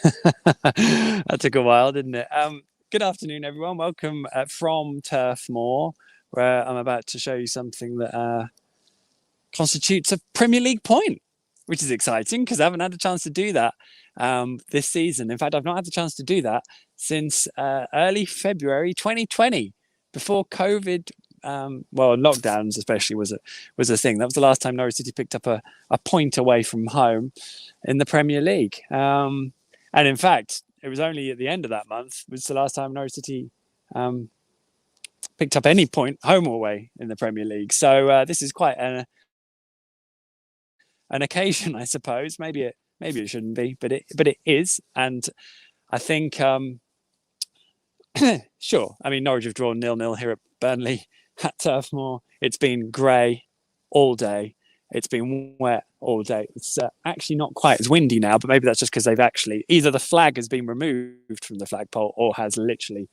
That took a while, didn't it? Good afternoon, everyone. Welcome from Turf Moor, where I'm about to show you something that constitutes a Premier League point, which is exciting because I haven't had a chance to do that this season. In fact, I've not had the chance to do that since early February 2020, before COVID. Well, lockdowns especially was a thing. That was the last time Norwich City picked up a point away from home in the Premier League. And in fact, it was only at the end of that month was the last time Norwich City picked up any point, home or away, in the Premier League. So this is quite an occasion, I suppose. Maybe it shouldn't be, but it is. And I think, sure. I mean, Norwich have drawn 0-0 here at Burnley at Turf Moor. It's been grey all day. It's been wet all day. It's actually not quite as windy now, but maybe that's just because they've actually either the flag has been removed from the flagpole or has literally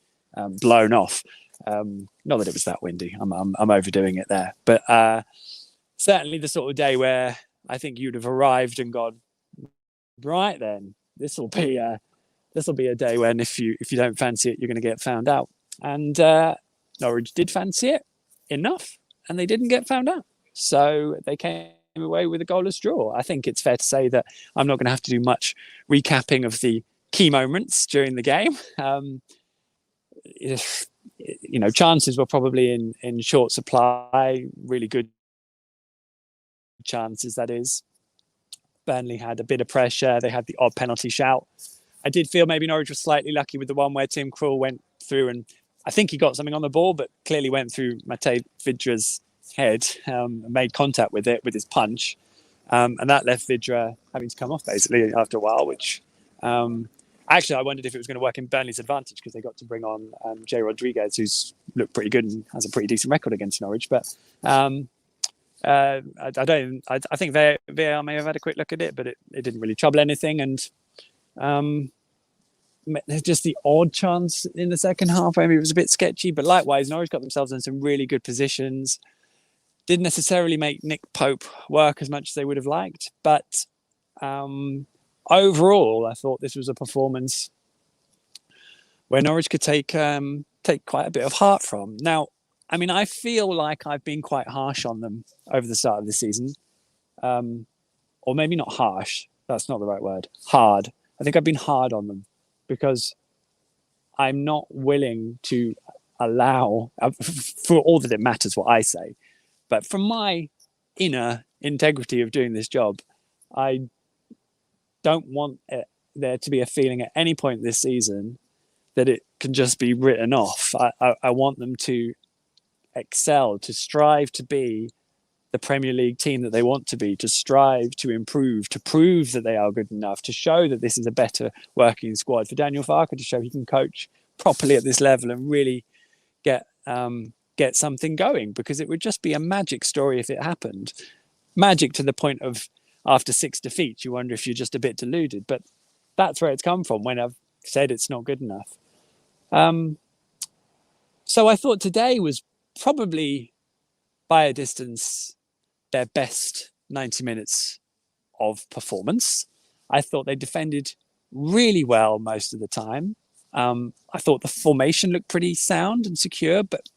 blown off. Not that it was that windy. I'm overdoing it there, but certainly the sort of day where I think you'd have arrived and gone, right then, this will be a day when if you don't fancy it, you're going to get found out. And Norwich did fancy it enough, and they didn't get found out. So they came away with a goalless draw. I think it's fair to say that I'm not going to have to do much recapping of the key moments during the game. Chances were probably in short supply, really good chances, that is. Burnley had a bit of pressure. They had the odd penalty shout. I did feel maybe Norwich was slightly lucky with the one where Tim Krul went through, and I think he got something on the ball, but clearly went through Matej Vidra's head, made contact with it with his punch, and that left Vidra having to come off basically after a while, which actually I wondered if it was going to work in Burnley's advantage because they got to bring on Jay Rodriguez, who's looked pretty good and has a pretty decent record against Norwich. But I think VAR may have had a quick look at it, but it didn't really trouble anything. And just the odd chance in the second half, maybe it was a bit sketchy, but likewise, Norwich got themselves in some really good positions. Didn't necessarily make Nick Pope work as much as they would have liked, but overall, I thought this was a performance where Norwich could take quite a bit of heart from. Now, I mean, I feel like I've been quite harsh on them over the start of the season, or maybe not harsh. That's not the right word. Hard. I think I've been hard on them because I'm not willing to allow, for all that it matters what I say, but from my inner integrity of doing this job, I don't want there to be a feeling at any point this season that it can just be written off. I want them to excel, to strive to be the Premier League team that they want to be, to strive to improve, to prove that they are good enough, to show that this is a better working squad, for Daniel Farke to show he can coach properly at this level and really get something going, because it would just be a magic story if it happened. Magic to the point of after 6 defeats, you wonder if you're just a bit deluded. But that's where it's come from when I've said it's not good enough. So I thought today was probably, by a distance, their best 90 minutes of performance. I thought they defended really well most of the time. I thought the formation looked pretty sound and secure, but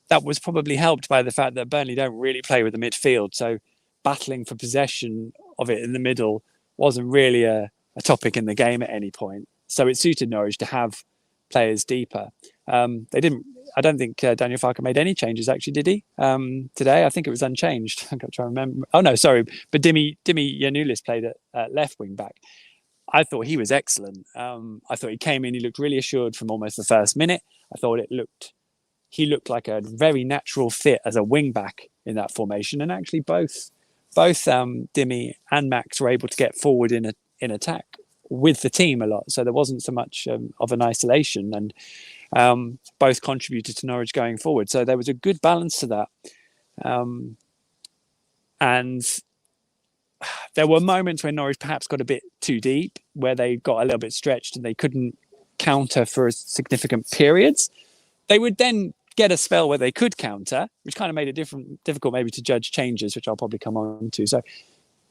that was probably helped by the fact that Burnley don't really play with the midfield. So battling for possession of it in the middle wasn't really a topic in the game at any point. So it suited Norwich to have players deeper. They didn't. I don't think Daniel Farke made any changes, actually, did he? Today, I think it was unchanged. I've got to remember. Oh, no, sorry. But Dimi Yanulis played at left wing back. I thought he was excellent. I thought he came in, he looked really assured from almost the first minute. I thought he looked like a very natural fit as a wing back in that formation. And actually both Dimi and Max were able to get forward in attack with the team a lot. So there wasn't so much of an isolation, and both contributed to Norwich going forward. So there was a good balance to that. And there were moments when Norwich perhaps got a bit too deep, where they got a little bit stretched and they couldn't counter for significant periods. They would then get a spell where they could counter, which kind of made it difficult maybe to judge changes, which I'll probably come on to. So,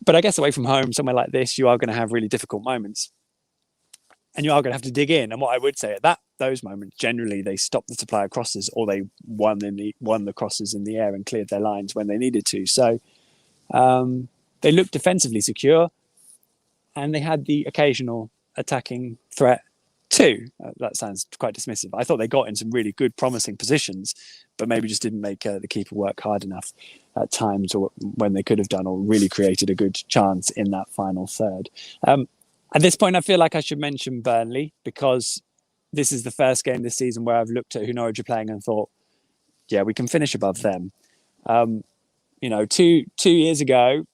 but I guess away from home, somewhere like this, you are going to have really difficult moments. and you are going to have to dig in. And what I would say at those moments, generally they stopped the supply of crosses, or they won the crosses in the air and cleared their lines when they needed to. So they looked defensively secure, and they had the occasional attacking threat too. That sounds quite dismissive. I thought they got in some really good, promising positions, but maybe just didn't make the keeper work hard enough at times, or when they could have done, or really created a good chance in that final third. At this point, I feel like I should mention Burnley, because this is the first game this season where I've looked at who Norwich are playing and thought, yeah, we can finish above them. 2 years ago,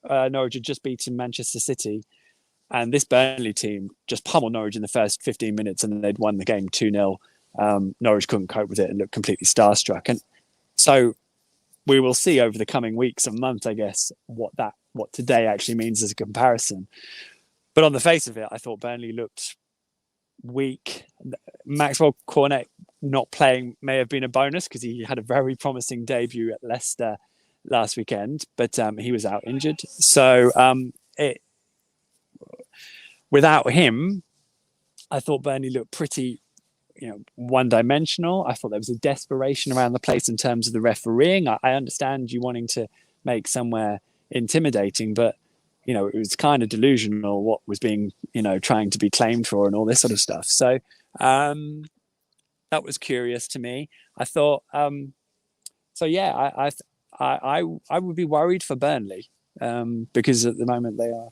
Norwich had just beaten Manchester City, and this Burnley team just pummeled Norwich in the first 15 minutes, and they'd won the game 2-0. Norwich couldn't cope with it and looked completely starstruck. And so we will see over the coming weeks and months, I guess, what today actually means as a comparison. But on the face of it, I thought Burnley looked weak. Maxwell Cornet not playing may have been a bonus, because he had a very promising debut at Leicester last weekend, but he was out injured. So without him, I thought Burnley looked pretty, one-dimensional. I thought there was a desperation around the place in terms of the refereeing. I understand you wanting to make somewhere intimidating, but it was kind of delusional what was being, trying to be claimed for and all this sort of stuff. So that was curious to me. I thought, I would be worried for Burnley, because at the moment they are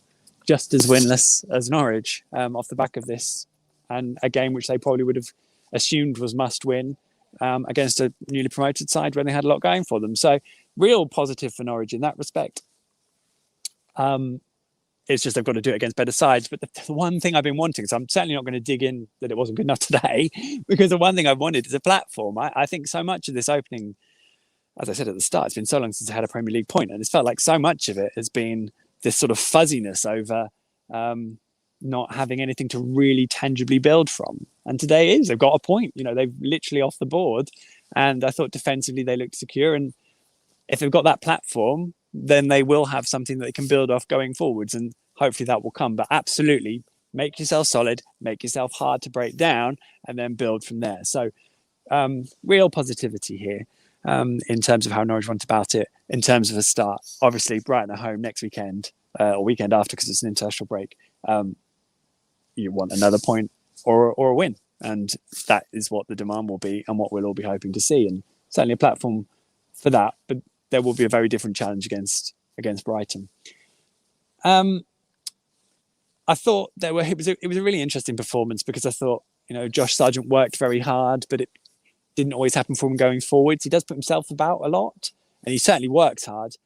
just as winless as Norwich off the back of this, and a game which they probably would have assumed was must win against a newly promoted side when they had a lot going for them. So real positive for Norwich in that respect. It's just they've got to do it against better sides. But the one thing I've been wanting, so I'm certainly not going to dig in that it wasn't good enough today, because the one thing I've wanted is a platform. I think so much of this opening, as I said at the start, it's been so long since I had a Premier League point, and it's felt like so much of it has been this sort of fuzziness over not having anything to really tangibly build from. And today they've got a point. They've literally off the board, and I thought defensively they looked secure. And if they've got that platform, then they will have something that they can build off going forwards, and hopefully that will come. But absolutely, make yourself solid, make yourself hard to break down, and then build from there. So real positivity here in terms of how Norwich went about it, in terms of a start. Obviously, Brighton at home next weekend, or weekend after, because it's an international break. You want another point or a win, and that is what the demand will be, and what we'll all be hoping to see. And certainly a platform for that, but there will be a very different challenge against Brighton. I thought it was a really interesting performance, because I thought Josh Sargent worked very hard, but it didn't always happen for him going forwards. He does put himself about a lot, and he certainly works hard,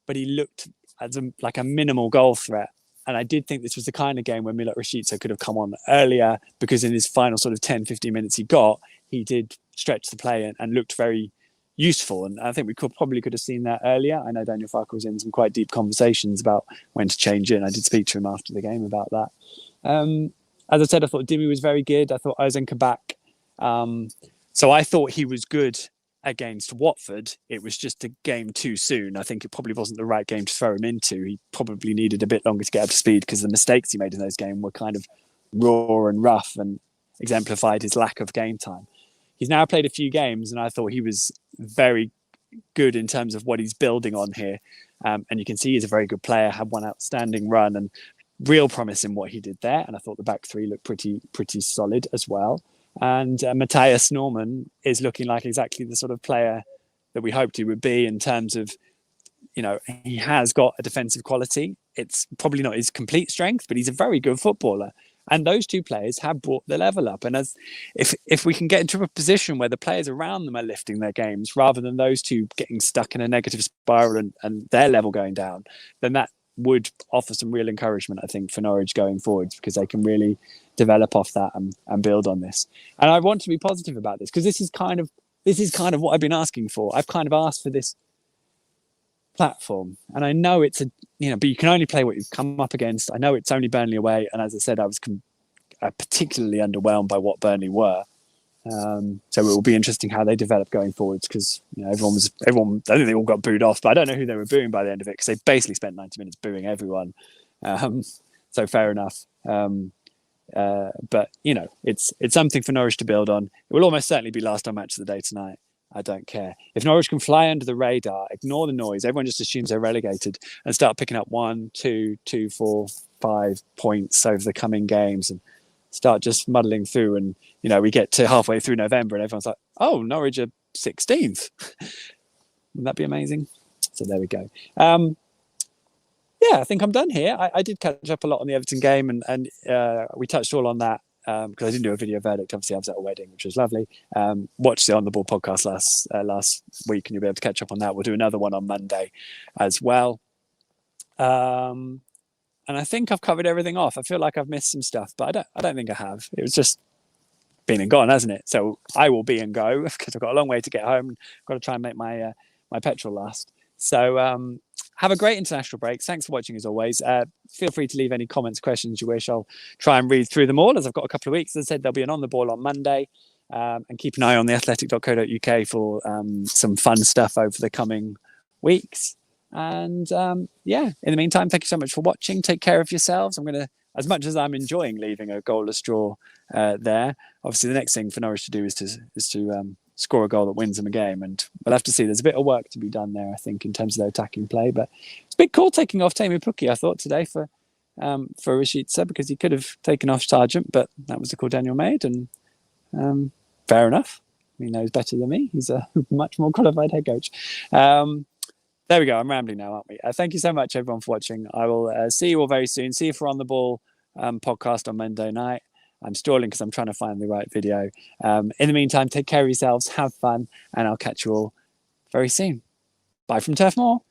but he looked as like a minimal goal threat. And I did think this was the kind of game where Milot Rashica could have come on earlier, because in his final sort of 10, 15 minutes he did stretch the play and looked very useful. And I think we probably could have seen that earlier. I know Daniel Farke was in some quite deep conversations about when to change it, and I did speak to him after the game about that. As I said, I thought Dimi was very good. I thought Ozan Kabak. So I thought he was good against Watford. It was just a game too soon. I think it probably wasn't the right game to throw him into. He probably needed a bit longer to get up to speed, because the mistakes he made in those games were kind of raw and rough and exemplified his lack of game time. He's now played a few games, and I thought he was very good in terms of what he's building on here. And you can see he's a very good player, had one outstanding run and real promise in what he did there. And I thought the back three looked pretty solid as well. And Matthias Norman is looking like exactly the sort of player that we hoped he would be, in terms of, he has got a defensive quality. It's probably not his complete strength, but he's a very good footballer. And those two players have brought the level up. And if we can get into a position where the players around them are lifting their games, rather than those two getting stuck in a negative spiral and their level going down, then that would offer some real encouragement, I think, for Norwich going forwards, because they can really develop off that and build on this. And I want to be positive about this, because this is kind of what I've been asking for. I've kind of asked for this platform, and I know it's but you can only play what you've come up against. I know it's only Burnley away, and as I said, I was particularly underwhelmed by what Burnley were. So it will be interesting how they develop going forwards, because everyone. I don't think they all got booed off, but I don't know who they were booing by the end of it, because they basically spent 90 minutes booing everyone. So fair enough. But it's something for Norwich to build on. It will almost certainly be last on match of the day tonight. I don't care. If Norwich can fly under the radar, ignore the noise, everyone just assumes they're relegated, and start picking up 1, 2, 2, 4, 5 points over the coming games, and start just muddling through. And we get to halfway through November, and everyone's like, "Oh, Norwich are 16th." Wouldn't that be amazing? So there we go. I think I'm done here. I did catch up a lot on the Everton game, and we touched all on that because I didn't do a video verdict. Obviously, I was at a wedding, which was lovely. Watched the On the Ball podcast last week, and you'll be able to catch up on that. We'll do another one on Monday as well. And I think I've covered everything off. I feel like I've missed some stuff, but I don't think I have. It was just been and gone, hasn't it? So I will be and go because I've got a long way to get home. I've got to try and make my petrol last. So have a great international break. Thanks for watching as always. Feel free to leave any comments, questions you wish. I'll try and read through them all as I've got a couple of weeks. As I said, there'll be an On the Ball on Monday. And keep an eye on theathletic.co.uk for some fun stuff over the coming weeks. And in the meantime, thank you so much for watching. Take care of yourselves. I'm going to, as much as I'm enjoying leaving a goalless draw there, obviously the next thing for Norwich to do is to score a goal that wins them a game, and we'll have to see. There's a bit of work to be done there, I think, in terms of their attacking play. But it's a big call taking off Teemu Pukki, I thought, today for Rashica, because he could have taken off Sargent, but that was the call Daniel made, and fair enough. He knows better than me. He's a much more qualified head coach. There we go. I'm rambling now, aren't we? Thank you so much, everyone, for watching. I will see you all very soon. See you for On the Ball podcast on Monday night. I'm stalling because I'm trying to find the right video. In the meantime, take care of yourselves, have fun, and I'll catch you all very soon. Bye from Turf Moor.